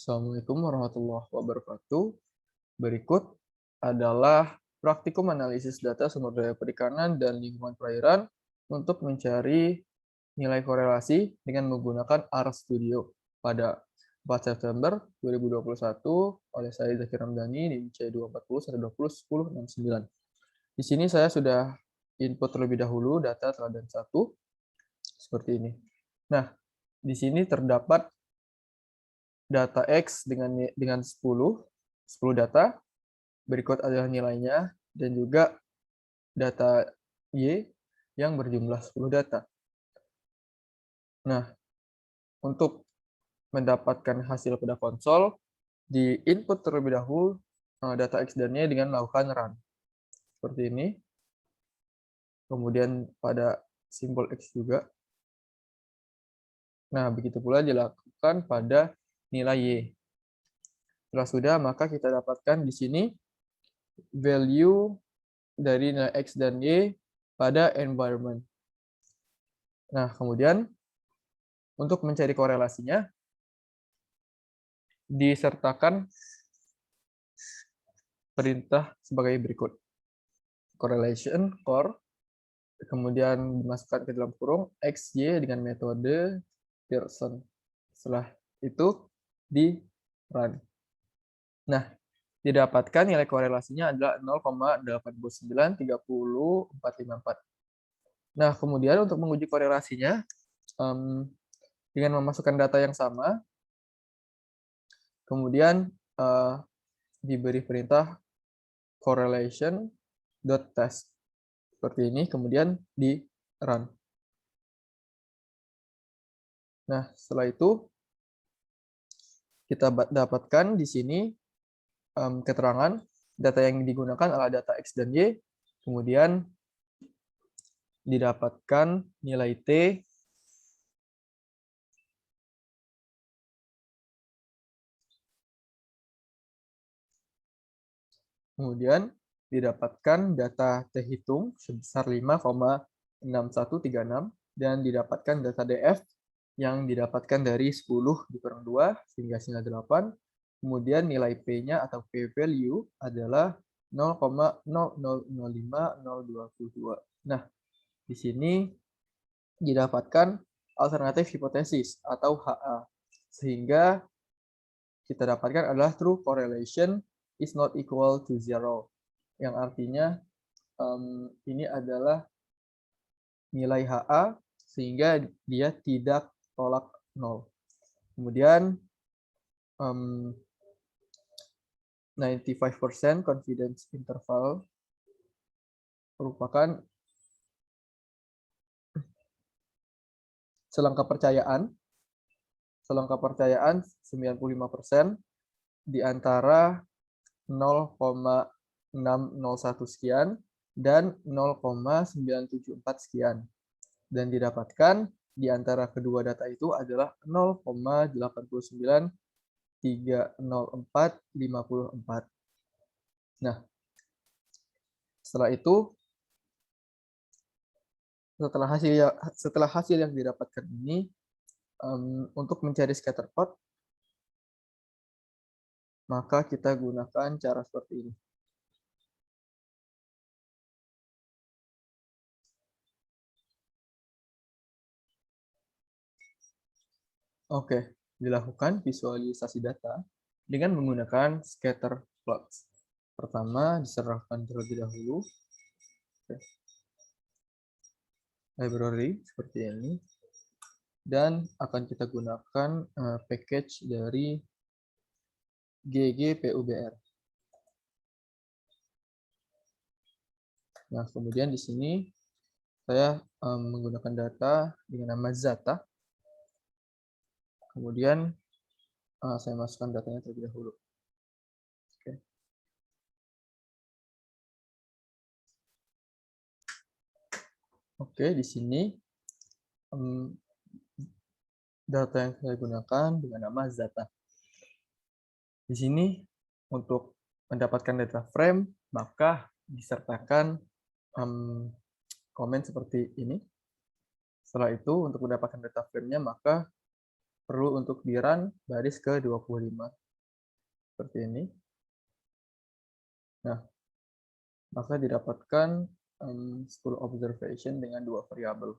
Assalamualaikum warahmatullahi wabarakatuh. Berikut adalah praktikum analisis data sumber daya perikanan dan lingkungan perairan untuk mencari nilai korelasi dengan menggunakan RStudio pada 4 September 2021 oleh saya Zakir Ramdhani di C240-120-1069. Di sini saya sudah input terlebih dahulu data teladan 1 seperti ini. Nah, di sini terdapat data X dengan 10 data, berikut adalah nilainya, dan juga data Y yang berjumlah 10 data. Nah, untuk mendapatkan hasil pada konsol, di input terlebih dahulu data X dan Y dengan melakukan run. Seperti ini. Kemudian pada simbol X juga. Nah, begitu pula dilakukan pada nilai Y. Setelah sudah, maka kita dapatkan di sini value dari nilai X dan Y pada environment. Nah, kemudian untuk mencari korelasinya, disertakan perintah sebagai berikut. Correlation, core, kemudian dimasukkan ke dalam kurung XY dengan metode Pearson. Setelah itu, di run. Nah, didapatkan nilai korelasinya adalah 0,8930454. Nah, kemudian untuk menguji korelasinya, dengan memasukkan data yang sama, kemudian diberi perintah correlation.test seperti ini, kemudian di run. Nah, setelah itu kita dapatkan di sini keterangan data yang digunakan adalah data X dan Y, kemudian didapatkan nilai T kemudian didapatkan data T hitung sebesar 5,6136 dan didapatkan data DF yang didapatkan dari 10 dikurang 2 sehingga hasilnya 8. Kemudian nilai P-nya atau P value adalah 0,0005022. Nah, di sini didapatkan alternatif hipotesis atau HA. Sehingga kita dapatkan adalah true correlation is not equal to zero. Yang artinya ini adalah nilai HA sehingga dia tidak tolak 0. Kemudian 95% confidence interval merupakan selang kepercayaan 95% di antara 0,601 sekian dan 0,974 sekian. Dan didapatkan di antara kedua data itu adalah 0,8930454. Nah, setelah itu, setelah hasil yang didapatkan ini, untuk mencari scatter plot, maka kita gunakan cara seperti ini. Oke, dilakukan visualisasi data dengan menggunakan scatter plot. Pertama, diserahkan terlebih dahulu. Oke. Library seperti ini. Dan akan kita gunakan package dari ggpubr. Nah, kemudian di sini saya menggunakan data dengan nama Zata. Kemudian saya masukkan datanya terlebih dahulu. Oke. Oke, di sini data yang saya gunakan dengan nama Zata. Di sini untuk mendapatkan data frame, maka disertakan komen seperti ini. Setelah itu, untuk mendapatkan data frame-nya, maka perlu untuk di-run baris ke-25. Seperti ini. Nah, maka didapatkan 10 observation dengan 2 variabel.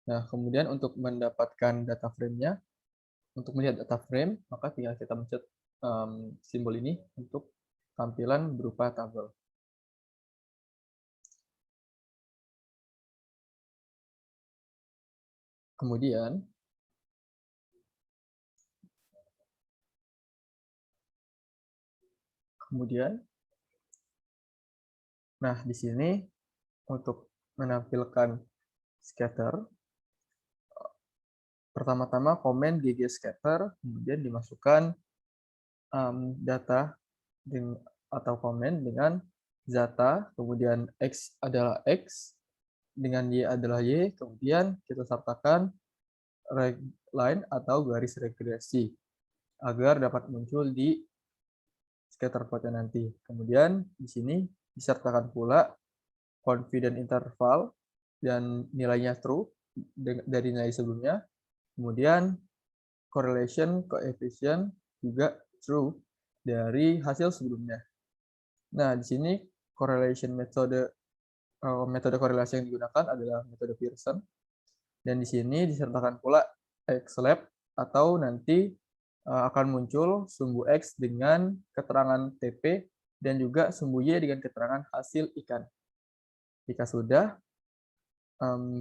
Nah, kemudian untuk mendapatkan data frame-nya, untuk melihat data frame, maka tinggal kita mencet simbol ini untuk tampilan berupa tabel. Kemudian, nah di sini untuk menampilkan scatter, pertama-tama komen GG scatter, kemudian dimasukkan data atau komen dengan data, kemudian X adalah X, dengan Y adalah Y, kemudian kita sertakan line atau garis regresi agar dapat muncul di scatter plotnya nanti. Kemudian di sini disertakan pula confidence interval dan nilainya true dari nilai sebelumnya. Kemudian correlation coefficient juga true dari hasil sebelumnya. Nah, di sini correlation metode korelasi yang digunakan adalah metode Pearson. Dan di sini disertakan pula XLab atau nanti akan muncul sumbu X dengan keterangan TP dan juga sumbu Y dengan keterangan hasil ikan. Jika sudah,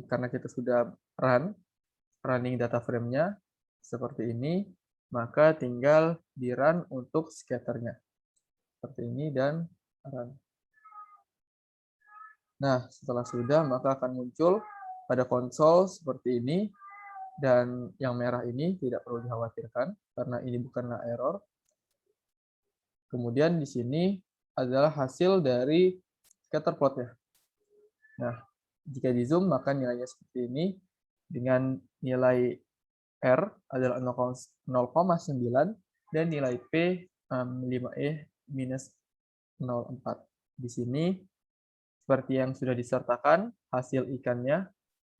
karena kita sudah running data frame-nya seperti ini, maka tinggal di-run untuk scatternya. Seperti ini dan run. Nah, setelah sudah, maka akan muncul pada konsol seperti ini, dan yang merah ini tidak perlu dikhawatirkan, karena ini bukanlah error. Kemudian di sini adalah hasil dari scatter plot-nya. Nah, jika di zoom, maka nilainya seperti ini, dengan nilai R adalah 0,9, dan nilai P 5E minus 0,4. Di sini, seperti yang sudah disertakan, hasil ikannya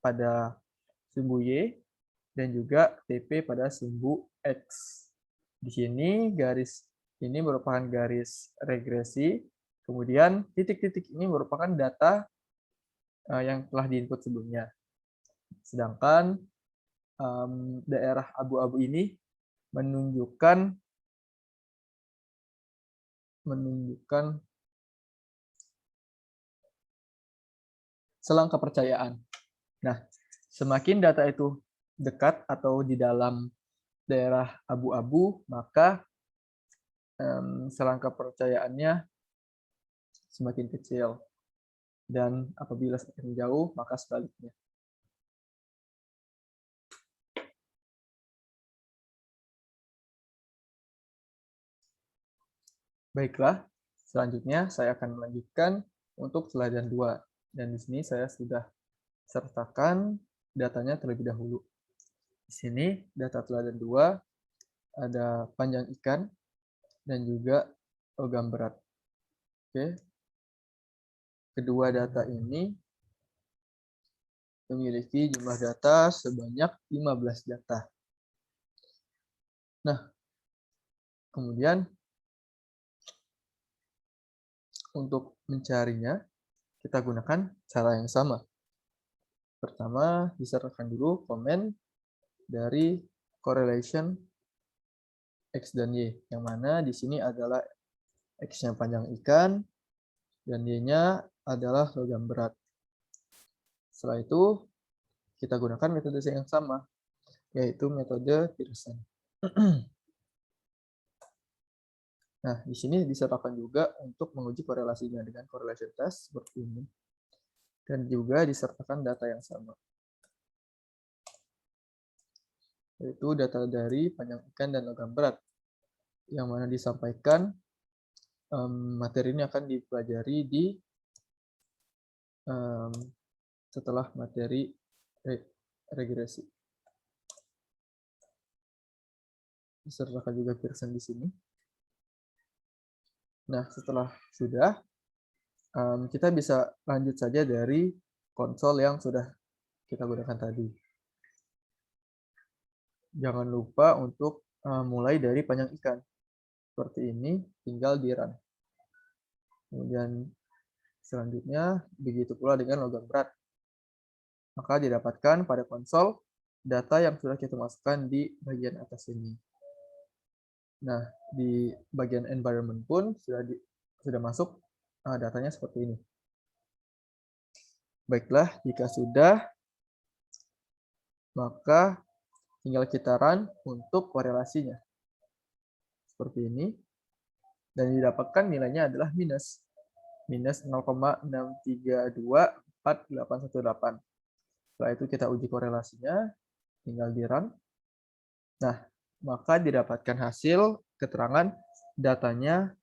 pada sumbu Y, dan juga TP pada sumbu X. Di sini garis ini merupakan garis regresi, kemudian titik-titik ini merupakan data yang telah diinput sebelumnya. Sedangkan daerah abu-abu ini menunjukkan selang kepercayaan. Nah, semakin data itu dekat atau di dalam daerah abu-abu, maka selang kepercayaannya semakin kecil. Dan apabila semakin jauh, maka sebaliknya. Baiklah, selanjutnya saya akan melanjutkan untuk teladan 2. Dan di sini saya sudah sertakan datanya terlebih dahulu. Di sini data teladan 2 ada panjang ikan dan juga logam berat. Oke. Kedua data ini memiliki jumlah data sebanyak 15 data. Nah, kemudian untuk mencarinya, kita gunakan cara yang sama. Pertama, disertakan dulu komen dari correlation X dan Y, yang mana di sini adalah X-nya panjang ikan, dan Y-nya adalah logam berat. Setelah itu, kita gunakan metode yang sama, yaitu metode Pearson. Nah, di sini disertakan juga untuk menguji korelasinya dengan correlation test seperti ini. Dan juga disertakan data yang sama, yaitu data dari panjang ikan dan logam berat, yang mana disampaikan materi ini akan dipelajari di setelah materi regresi. Disertakan juga Pearson di sini. Nah, setelah sudah, kita bisa lanjut saja dari konsol yang sudah kita gunakan tadi. Jangan lupa untuk mulai dari panjang ikan. Seperti ini, tinggal di-run. Kemudian selanjutnya, begitu pula dengan logam berat. Maka didapatkan pada konsol data yang sudah kita masukkan di bagian atas ini. Nah, di bagian environment pun sudah masuk datanya seperti ini. Baiklah, jika sudah, maka tinggal kita run untuk korelasinya. Seperti ini. Dan didapatkan nilainya adalah minus 0,63241818. Setelah itu kita uji korelasinya, tinggal di run. Nah, maka didapatkan hasil keterangan datanya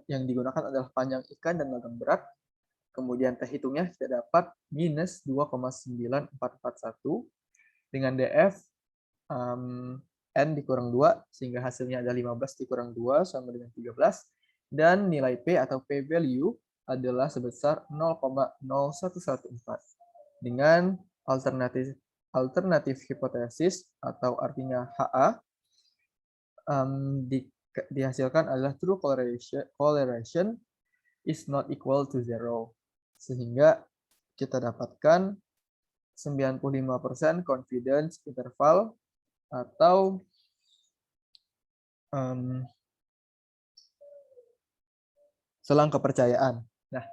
yang digunakan adalah panjang ikan dan logam berat. Kemudian teh hitungnya kita dapat minus 2,9441 dengan DF N dikurang 2, sehingga hasilnya ada 15 dikurang 2 sama dengan 13. Dan nilai P atau P value adalah sebesar 0,0114. Dengan alternatif hipotesis atau artinya HA dihasilkan adalah true correlation is not equal to 0. Sehingga kita dapatkan 95% confidence interval atau selang kepercayaan. Nah,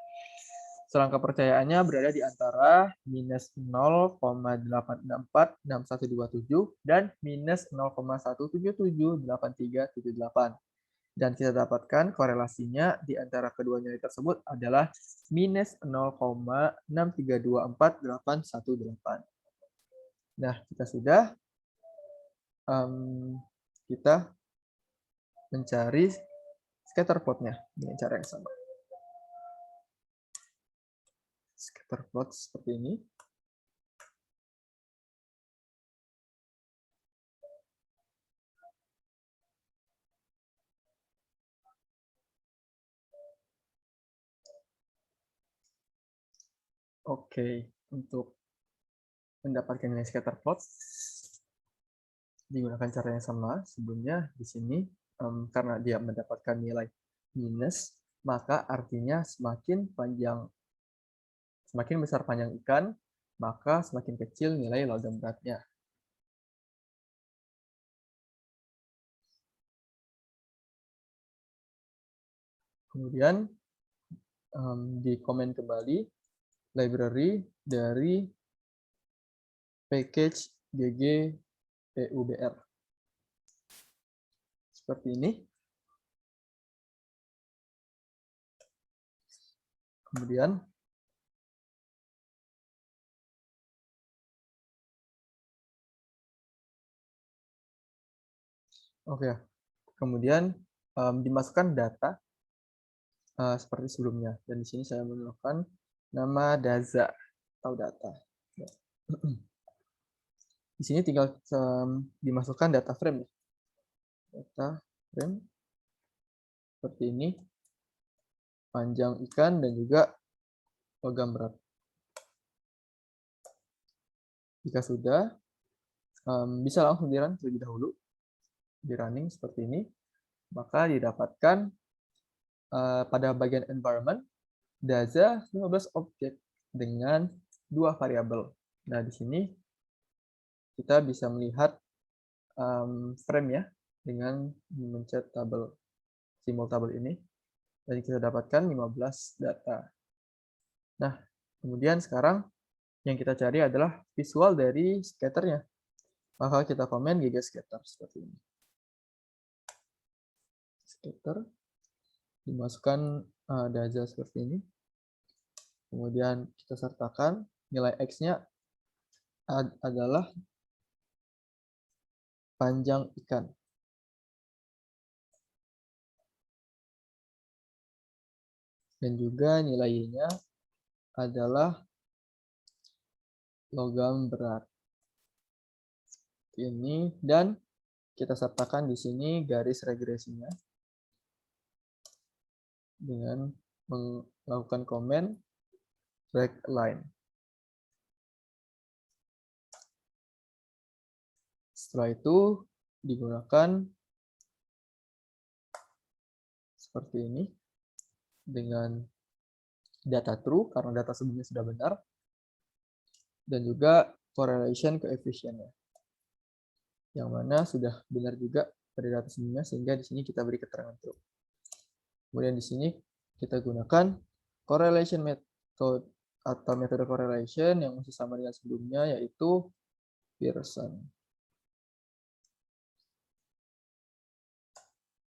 selang kepercayaannya berada di antara minus 0,8646127 dan minus 0,1778378. Dan kita dapatkan korelasinya di antara kedua nilai tersebut adalah minus 0,6324818. Nah, jika sudah, kita mencari scatter plotnya dengan cara yang sama. Scatter plot seperti ini. Oke, untuk mendapatkan nilai scatter plot digunakan cara yang sama. Sebelumnya di sini karena dia mendapatkan nilai minus, maka artinya semakin besar panjang ikan, maka semakin kecil nilai logam beratnya. Kemudian di komen kembali library dari package GG PUBR. Seperti ini. Kemudian dimasukkan data seperti sebelumnya. Dan di sini saya menggunakan nama Daza atau data. Di sini tinggal dimasukkan data frame. Data frame seperti ini. Panjang ikan dan juga logam berat. Jika sudah, bisa langsung di-run terlebih dahulu. Di running seperti ini. Maka didapatkan pada bagian environment, Daza 15 objek dengan 2 variabel. Nah, di sini kita bisa melihat frame ya, dengan mencet simbol tabel ini. Dan kita dapatkan 15 data. Nah, kemudian sekarang yang kita cari adalah visual dari scatternya. Maka kita komen GG scatter seperti ini. Scatter. Dimasukkan Daza seperti ini. Kemudian kita sertakan nilai X-nya adalah panjang ikan. Dan juga nilai Y-nya adalah logam berat. Ini, dan kita sertakan di sini garis regresinya. dengan melakukan komen drag line. Setelah itu digunakan seperti ini dengan data true karena data sebelumnya sudah benar, dan juga correlation coefficient-nya yang mana sudah benar juga pada data sebelumnya, sehingga di sini kita beri keterangan true. Kemudian di sini kita gunakan correlation method atau metode correlation yang masih sama dengan sebelumnya, yaitu Pearson.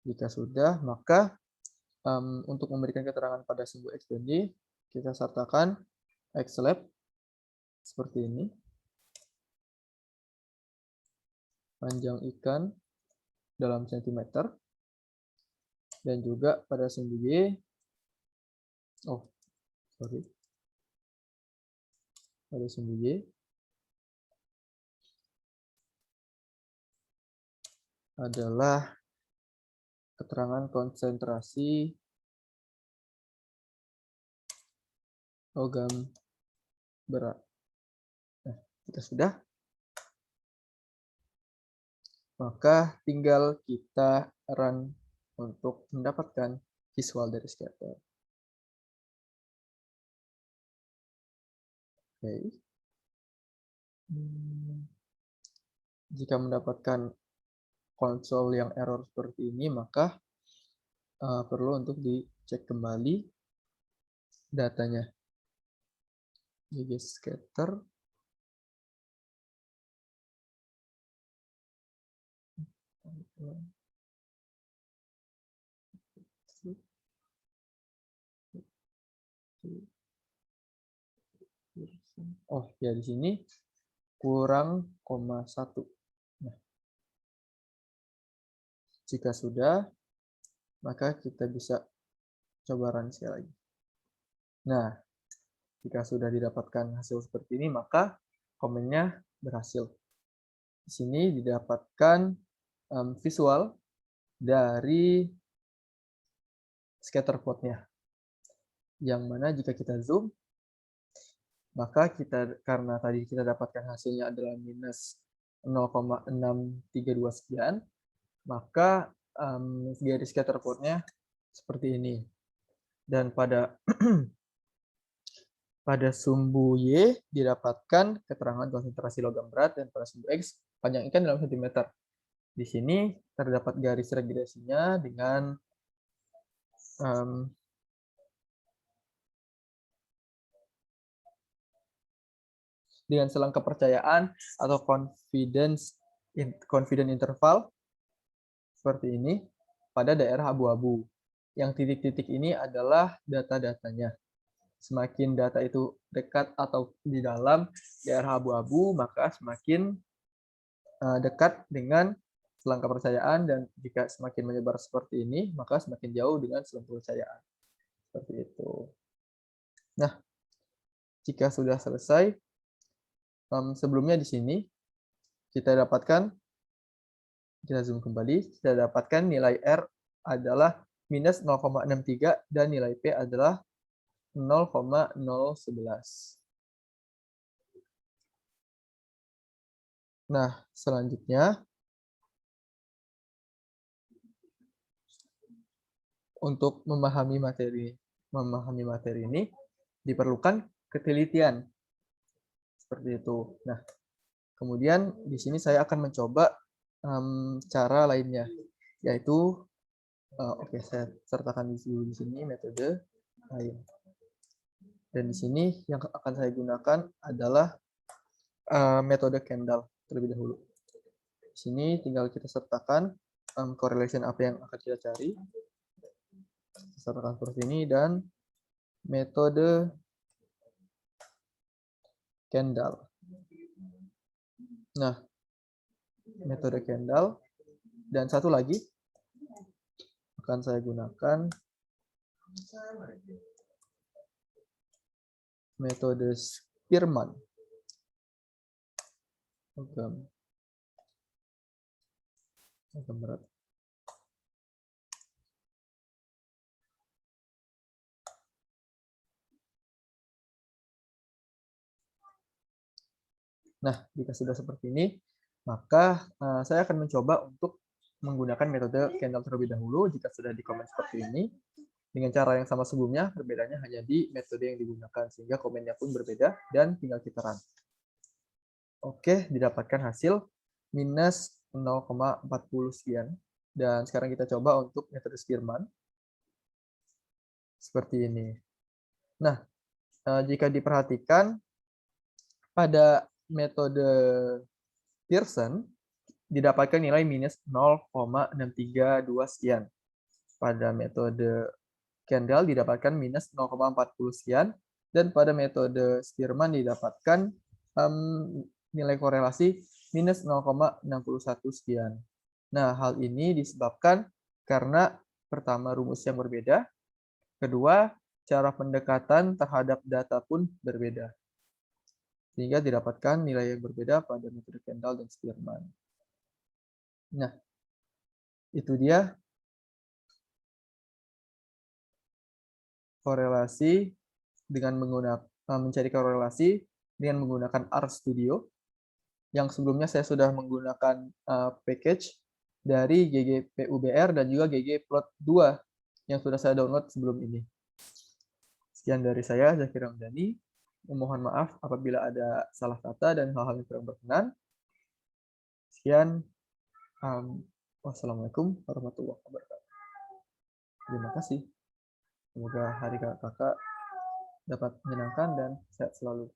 Jika sudah, maka untuk memberikan keterangan pada sumbu X dan Y, kita sertakan XLab seperti ini. Panjang ikan dalam sentimeter. Dan juga pada sumbu Y, pada sumbu Y adalah keterangan konsentrasi logam berat. Nah, jika sudah, maka tinggal kita run untuk mendapatkan visual dari scatter. Oke. Jika mendapatkan konsol yang error seperti ini, maka perlu untuk dicek kembali datanya. Jadi scatter. Oh ya, di sini kurang 0,1. Nah, jika sudah, maka kita bisa coba run sekali lagi. Nah, jika sudah didapatkan hasil seperti ini, maka komennya berhasil. Di sini didapatkan visual dari scatter plot-nya. Yang mana jika kita zoom, maka karena tadi kita dapatkan hasilnya adalah minus 0,632 sekian, maka garis scatter plot-nya seperti ini. Dan pada pada sumbu Y didapatkan keterangan konsentrasi logam berat, dan pada sumbu X panjang ikan dalam sentimeter. Di sini terdapat garis regresinya dengan selang kepercayaan atau confident interval seperti ini pada daerah abu-abu. Yang titik-titik ini adalah data-datanya. Semakin data itu dekat atau di dalam daerah abu-abu, maka semakin dekat dengan selang kepercayaan, dan jika semakin menyebar seperti ini, maka semakin jauh dengan selang kepercayaan. Seperti itu. Nah, jika sudah selesai, sebelumnya di sini kita zoom kembali, kita dapatkan nilai R adalah minus 0,63 dan nilai P adalah 0,011. Nah, selanjutnya untuk memahami materi ini diperlukan ketelitian. Seperti itu. Nah, kemudian di sini saya akan mencoba cara lainnya, yaitu saya sertakan di sini metode lain. Dan di sini yang akan saya gunakan adalah metode Kendall terlebih dahulu. Di sini tinggal kita sertakan correlation apa yang akan kita cari. Sertakan seperti ini, dan metode Kendall. Nah, metode Kendall, dan satu lagi akan saya gunakan metode Spearman. Logam berat. Nah, jika sudah seperti ini, maka saya akan mencoba untuk menggunakan metode candle terlebih dahulu jika sudah di komen seperti ini. Dengan cara yang sama sebelumnya, perbedaannya hanya di metode yang digunakan, sehingga komennya pun berbeda, dan tinggal kita run. Oke, didapatkan hasil minus 0,40 sekian. Dan sekarang kita coba untuk metode Spearman. Seperti ini. Nah, jika diperhatikan, pada metode Pearson, didapatkan nilai minus 0,632 sekian. Pada metode Kendall didapatkan minus 0,40 sekian, dan pada metode Spearman didapatkan nilai korelasi minus 0,61 sekian. Nah, hal ini disebabkan karena pertama rumus yang berbeda, kedua cara pendekatan terhadap data pun berbeda, sehingga didapatkan nilai yang berbeda pada metode Kendall dan Spearman. Nah, itu dia korelasi dengan mencari korelasi dengan menggunakan RStudio, yang sebelumnya saya sudah menggunakan package dari GGPUBR dan juga ggplot2 yang sudah saya download sebelum ini. Sekian dari saya, Zakir Ramdhani. Mohon maaf apabila ada salah kata dan hal-hal yang kurang berkenan. Sekian. Wassalamualaikum warahmatullahi wabarakatuh. Terima kasih. Semoga hari kakak dapat menyenangkan dan sehat selalu.